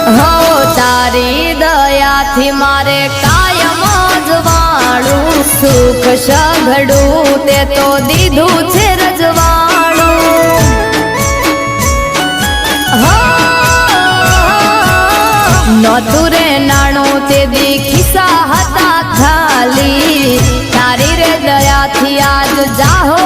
હો તારી દયાથી મારે કાયમ જ વાળું સુખ સઘળું તે તો દીધું છે રજવાડું નતું રે નાણું તે દી ખિસ્સા હતા ખાલી તારી રે દયાથી આજ જાહો